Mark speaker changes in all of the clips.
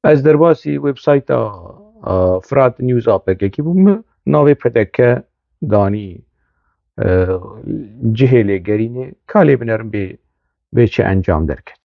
Speaker 1: از درباسی وبسایت فرات نیوز آپکی بوم ناوی پدکه دانی جهل گرینه کالی بنرم به چه انجام درکت.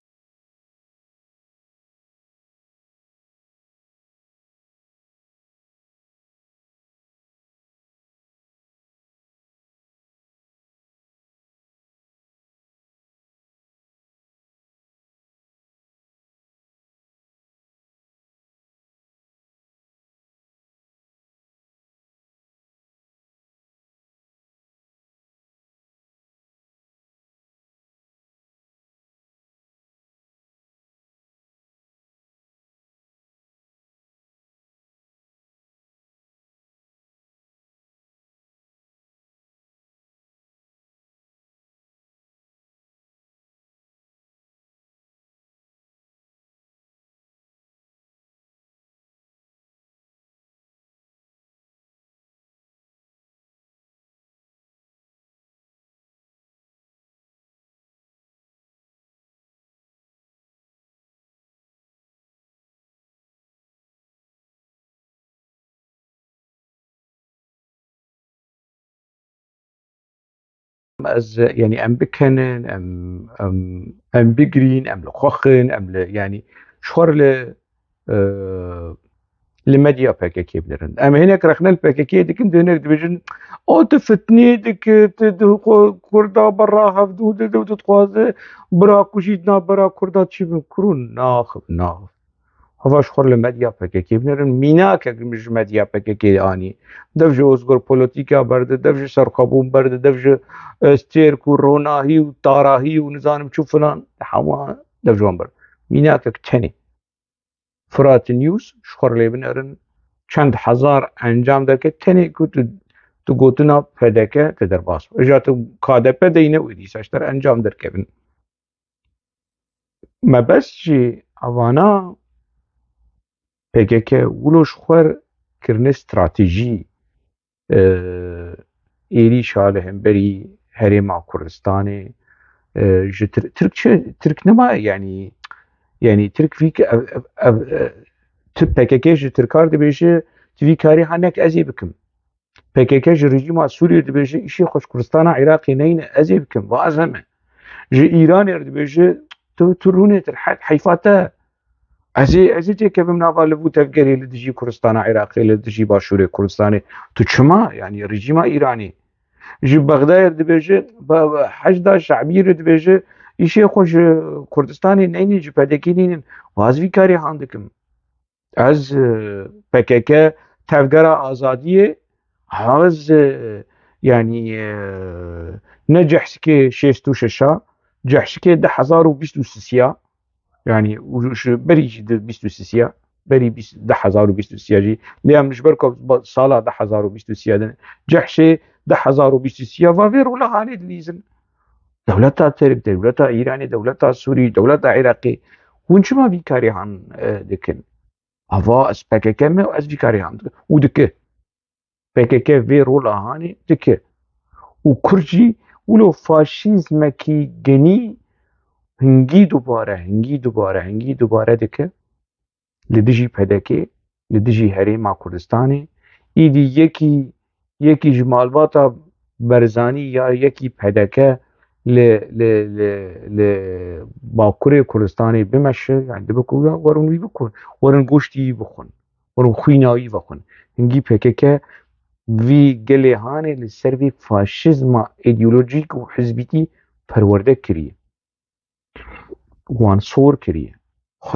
Speaker 1: از يعني ام بكنن ام بيجرين ام لخوخن يعني شهر لمديا باكيكي بنرن اما هناك رخنا الباكيكي ديك هناك دبجن او تفتني ديك كردا برا هفدو دو تتخواز برا كوشيدنا برا كردا تشي بكرون ناخ هواش خور لمديا PKK بنرن مينا كمش مديا PKK آني دفج أزغر بوليتيكا برد دفج سرقابون برد دفج استيرك وروناهي وطاراهي ونزانم شو فلان حوا دفجوان برد مينا تاني فرات نيوز شخور لي بنرن چند هزار انجام در که تنی که تو گوتنا PKK تدر باس اجا تو KDP دینه ویدی ساشتر انجام در که ما بس جي اوانا PKK ولوش خور کرنه استراتیجی ایری شاله هم بری هرما کردستان ترك نما يعني ترك فيك PKK جي تركار دي بيجي تفي كاري هناك ازي بكم PKK جي رجيم سوريا دي بيجي اشي خوش كردستان عراقي نين ازي بكم وازمه جي ايران دي بيجي ترونه حيفاته ازی که بم ناوال بود تفکری لدیجی کردستان عراقی لدیجی باشوره کردستانی تو چما يعني رژیم ایرانی جی بغداد دبیجه با حشد شعبی دبیجه ایشه خوش کردستانی نینی جی پدکینین وازوی کاری هاندکم از PKK تفکر آزادیه هاز يعني نجحش که شیستو ششا جحش که 10,023 يعني وش بري 23 بري 10,023 جي ليام مش بركب صالة 10,023 جحشي 10,023 وافير ولا هاني دليزن دولتا ترك دولتا إيراني دولتا سوري دولتا عراقي ونش ما بيكاري عن دكن هوا اس PKK ما اس بيكاري عن ودك PKK فير ولا هاني دك وكرجي ولو فاشيزم كي جني هنگی دوباره دکه لدیجی PKK لدیجی هرما کردستانی ایدی یکی جمالواتا برزانی یا یکی PKK ل باکوره کردستانی بمشه يعني دبکو ورن بکن ورن گوشتی بخون ورن خوینایی بخون هنگی PKK وی گله هانه لسروی فاشیزم ایدئولوژیک و حزبیتی پرورده کریه وان صور کریه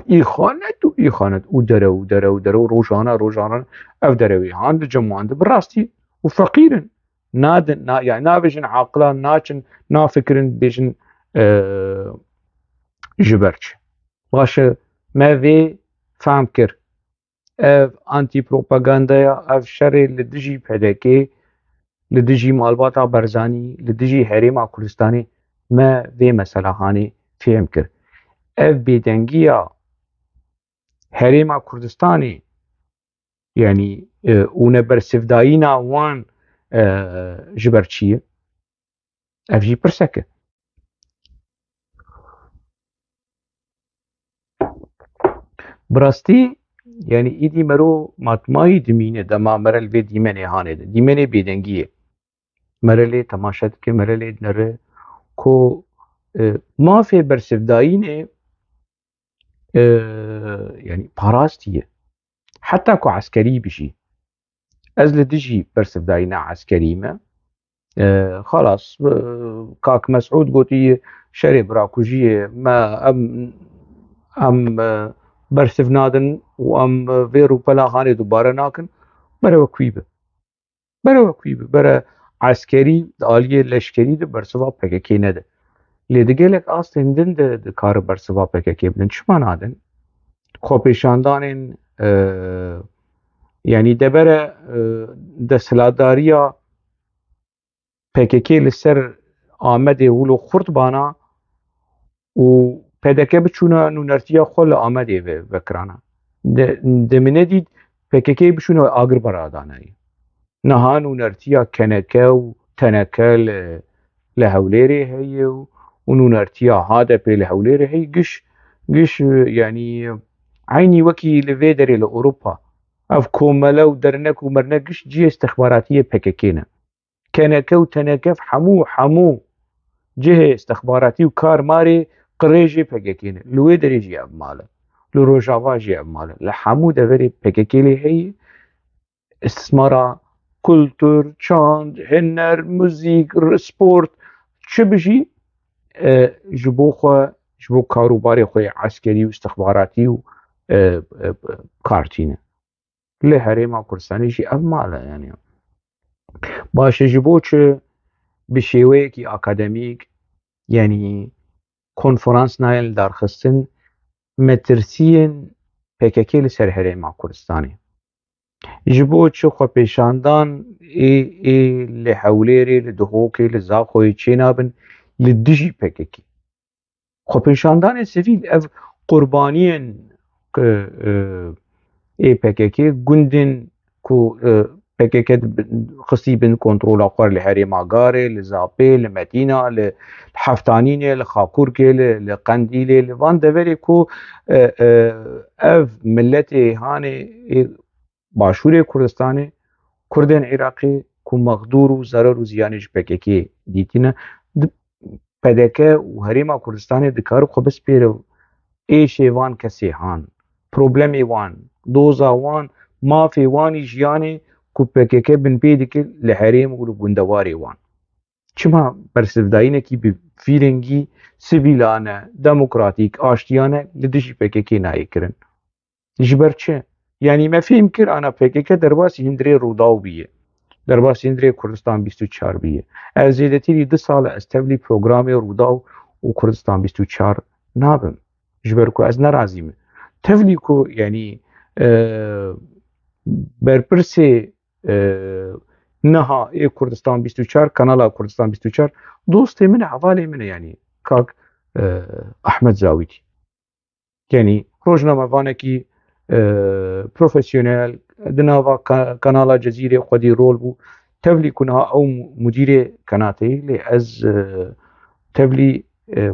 Speaker 1: ایخانت او دره و روزانه اف دروی هاند جمعاند براستی و فقیرن يعني نابجن عاقلان نافكرن بيجن جبرش باشه ما في فهم كر اف انتي بروباغندا اف شر لدجي PKK لدجي مالباتا برزاني لدجي هرما كردستاني ما في مسألة هاني فهم كر اف بيدنگيا هرما كردستاني يعني اون برسفداينا وان جبرچيه اف جي برسكه براستي يعني إيدي مرو ماتماي دمينه دما مرل في ديمنه هانه ديمنه بيدنگيه مرلي تماشت که مرلي نره کو ما في برسفداينه يعني باراستيه حتى كو عسكري بشي از لدجي برسفداينه عسكري ما خلاص كاك مسعود قوتي شرب راكوجيه ما ام برسف نادن وام فيرو بلا خانه دوباره ناكن برا وكويبه برا عسكري آلية لشكري ده برسوا PKK نده لدگلك اصلا دن ده کار برسوا PKK بدن چما نادن خوپیشاندان يعني دبره دستلاداريا PKK لسر آمده ولو خورد بانا و PDK بچونه نونرتیا خل آمده وکرانا دمینه دید PKK بچونه آگر برادانه نها نونرتیا کنکه و تنکه لهوليري هي ونونرتيا هذا بي لهوليري هي قش يعني عيني وكي لفيدري لأوروبا اف كوملو درنك ومرنك قش جي استخباراتية بككينا كنكو تنكف حمو جهة استخباراتي وكار ماري قريجي بككينا لويدري جي أبماله لروجافا جي أبماله لحمو دفري بككيلي هي استثمارا كولتور چاند هنر موزيك سبورت چه بجي جبو کاروباری خوی عسکری و استخباراتی و کارتینه لی هرما کردستانی جی اف ماله يعني باشه جبو چه بشیوه کی اکادمیک يعني کنفرانس نایل درخستن مترسین PKK لسر هرما کردستانی جبو چه خو پیشاندان ای لحولیری لدهوکی لزاخوی چینابن لدجی PKK خو پیشاندان سیویل اف قربانین ای PKK گوندن کو PKK خصی بن کنترول اخوار لحرما غاره لزاپه لمدينه لحفتانینه لخاکورکه لقندیله لوان دوری کو اف ملت هانه باشور کردستان کردن عراقی کو مقدور و ضرر و زیانش PKK دیتینه PDK و هرما کردستان دکار خو بس پیرو ایشه وان کسی هان پروبلمی وان دوزا وان مافی وانی جیانی کو PKK بن پیدکی لحریم و گندواری وان چما برسفداینه کی به فیرنگی سیویلانه دموکراتیک آشتیانه لدیش PKK نایی کرن جبر چه؟ يعني ما فهم كر أنا PKK درباس هندري روداو بيه درباس هندري كردستان 24 بيه الزيدتي لي 2 سال استبلي بروغرامي روداو وكردستان 24 نابم جبركو از نرازيمه تفليكو يعني برپرسي نها اي كردستان 24 كانالا كردستان 24 دوستي من حوالي من يعني كاك احمد زاويتي يعني روجنامه فانكي بروفيسيونيل دناوا كانالا جزيرة خدي رول بو تبلي كنها او مدير قناتي لي از تبلي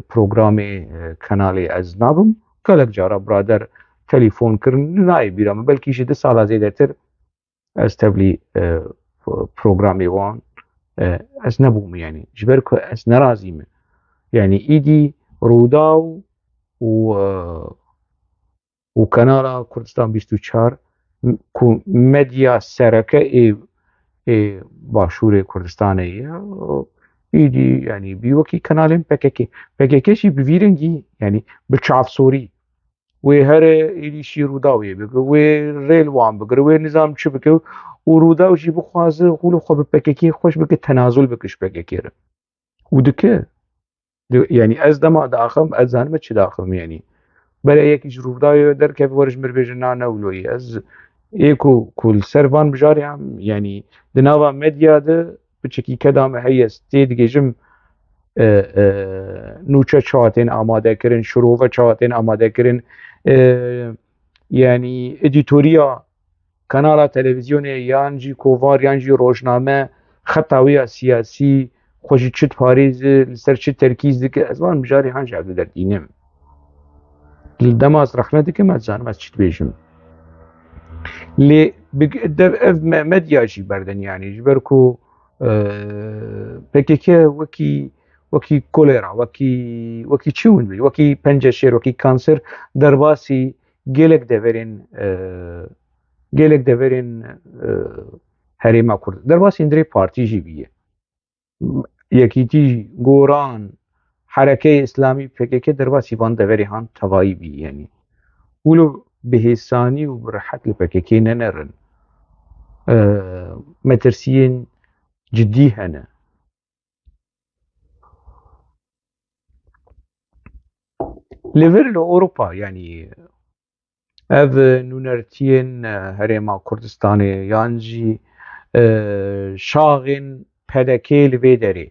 Speaker 1: بروغرامي كانالي از نابم كالك جارا برادر تليفون كرن ناي بيرام بلكي شي 2 سالا زيدتر از تبلي بروغرامي وان از نبوم يعني جبركو از نرازيمه يعني ايدي روداو وكانالا كردستان 24 كو مديا سركه اي باشور كردستانيه ايدي يعني بيوكي كانالين PKK شي بفيرنجي يعني بالشعب سوري وهر ايدي شي روداوي بك وريل وان بك ونظام شو بك وروداو شي بخواز خلو خب PKK خوش بك تنازل بكش PKK ودك يعني از دما داخم از زانم چه داخم يعني برای یکیش رودای در که ورش مربیج نه ولوی از ایکو کل سروان بجاری هم یعنی دنوا مدیا ده بچکی کدام هی استید گیجم نوچه چاتین آماده کرن شروع چاتین آماده کرن یعنی ادیتوریا کانال تلویزیون یانجی کووار یانجی روزنامه خطاوی سیاسی خوشی چت پاریز سر چت ترکیز که از وان بجاری هنج عبد در دینم دما از رخنه دکه ما زانم از چیت بیشم لێ ئەف مەدیاژی بەردەن یانی ji ber ku PKK wekî kolera wekî çi hûn wekî penceşêr wekî kanser derbasî gelek deverên Herêma Kurd derbasî hindirê partî jî bûye. Yekîtî, Goran, Herekeyê Îslamî, PKK derbasî van deverê han tevayî bî yanî. Wilo bi hêsanî û bi rehet li PKK nenerin. Metirsiyên ciddî hene. Li vir li Ewropa yanî ev nûnertiyên Herêma Kurdistanê yan jî şaxên PKK li vê derê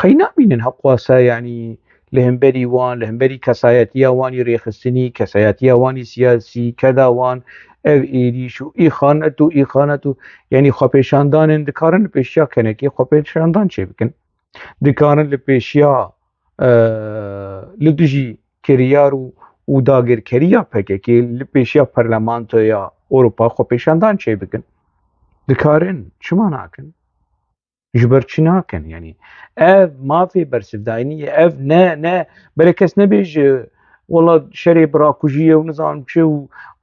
Speaker 1: qey namînin heqwasa yanî li hemberî wan, li hemberî kesayetiya wanî rêxistinî, kesayetiya wanî siyasî, keda wan ev êrîş û îxanet û yanî xwepêşandanên dikarin li pêşiya kenekê xwepêşandan çê bikin. Dikarin li pêşiya li dijî kiryar û dagirkeriya PKK li pêşiya Parlamentoya Ewropa xwepêşandan çê bikin. Dikarin çima nakin? Ji ber çi nakin yanî? Ev mafê bersivdayînî ye, ev ne belê kes nebêje wala şerê birakujî ye û nizanim çi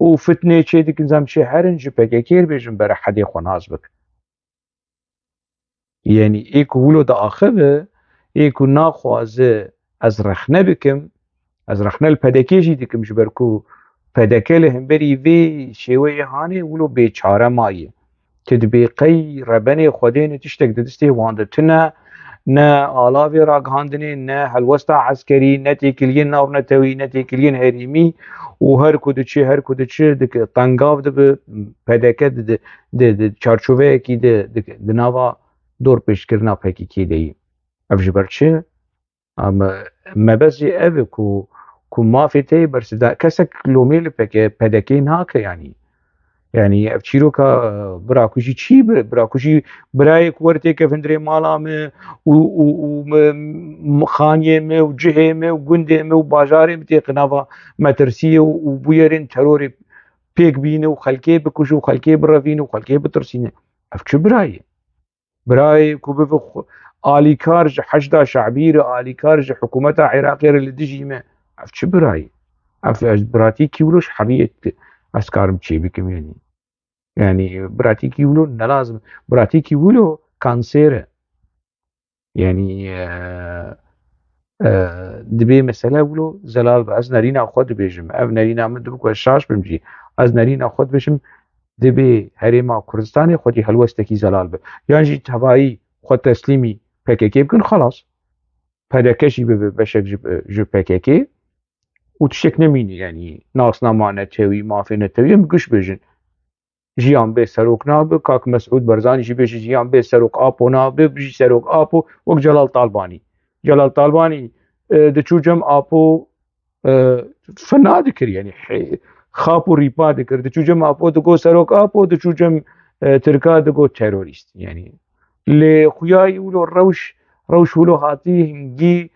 Speaker 1: û fitnê çê dikin nizanim çi herin ji PKK re bêjin bere hedê xwe nas bikin. Yanî ê ku wilo diaxive, ê ku naxwaze ez rexne bikim, ez rexne li PKK jî dikim ji ber ku PKK li hemberî vê şêweyê hanê wilo bêçare maye. Ti dibê qey rebenê Xwedê ne tiştek di destê wan de tune, ne alavê ragihandinê, ne helwesta eskerî, ne têkiliyên navnetewî, ne têkiliyên herêmî û her ku diçe tengav dibe PKK di çarçoveyekî di nava dorpêşkirina PKK de yî. Ev ji ber çi? Mebez jî ev e ku mafê tê yê bersivdayî kesek lomê li PKK nake yanî. Yani ev çîroka birakujî çi birakujî birayê ku were têkeve hindirê mala me û xaniyê me û cihê me û gundê me û bajarê me têxe nava metirsiyê û bûyerên terorê pêk bîne û xelkê bikuje û xelkê birevîne û xelkê bitirîne. Ev çi birayê? Birayê ku bibe alîkar ji Heşda Şeعبî re, alîkar ji hikûmeta Iraqê re li dijî me. Ev çi birayê? Ev biratîkî wilo ji heriyê ez karim çê bikim yanî. Yani biratîkî wilo nelazim. Biratîkî wilo kanser e. Yani dibê mesele wilo zelal be. Ez nerîna xwe dibêjim. Ev nerîna min dibe ku ez şaş bim jî. Ez nerîna xwe dibêjim dibê Herêma Kurdistanê xwedî helwestekî zelal be. Yan jî tevayî xwe teslîmî PKK bikin xelas. PKK jî bibe beşek ji PKK û tiştek nemîne yanî nasnama netewî, mafê netewî em giş bêjin. Jiyan bê serok nabe, Kak Mesûd Barzanî jî bêje jiyan bê serok apo nabe, bijî serok apo wek Celal Talbanî. Celal Talbanî diçû cem apo fena dikir yanî xap û rîpa dikir. Diçû cem apo digot serok apo, diçû cem tirka digot terorîst. Yani lê xuyayî wilo rewş wilo hatî hingî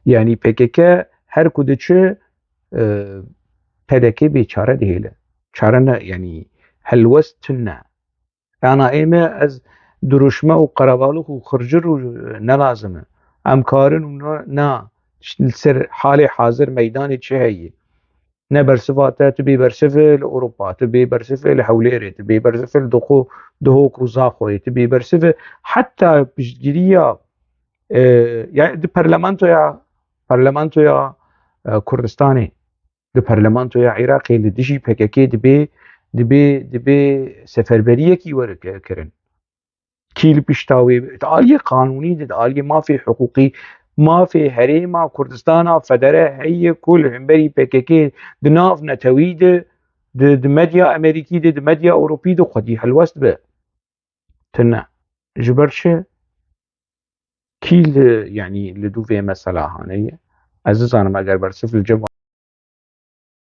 Speaker 1: yani PKK her ku diçe PKK bêçare dihêle. Çare ne yanî helwest tune. Ana ême ez dirûşme û qerebalûx û xircir û nelazim e. Em karin û na li ser halê hazir meydanê çi heye? Ne bersiva te tu bê bersiv e li Ewropa, tu bê bersiv e li Hewlêrê, tu bê bersiv e li Duhok û Zaxoyê, tu bê bersiv e heta piştgiriya yani di Parlamentoya Kurdistanê, di Parlamentoya Iraqê li dijî PKK dibê seferberiyekî were kirin. Kî li pişta wê di aliyê qanûnî de, di aliyê mafê hiqûqî, mafê Herêma Kurdistana Federe heye ku li hemberî PKK di nav netewî de, di medya Amerîkî de, di medya Ewropî de xwedî helwest be. Tune. Ji ber çi? Kî li dû vê mesela hene ye? Ez dizanim eger bersiv li cem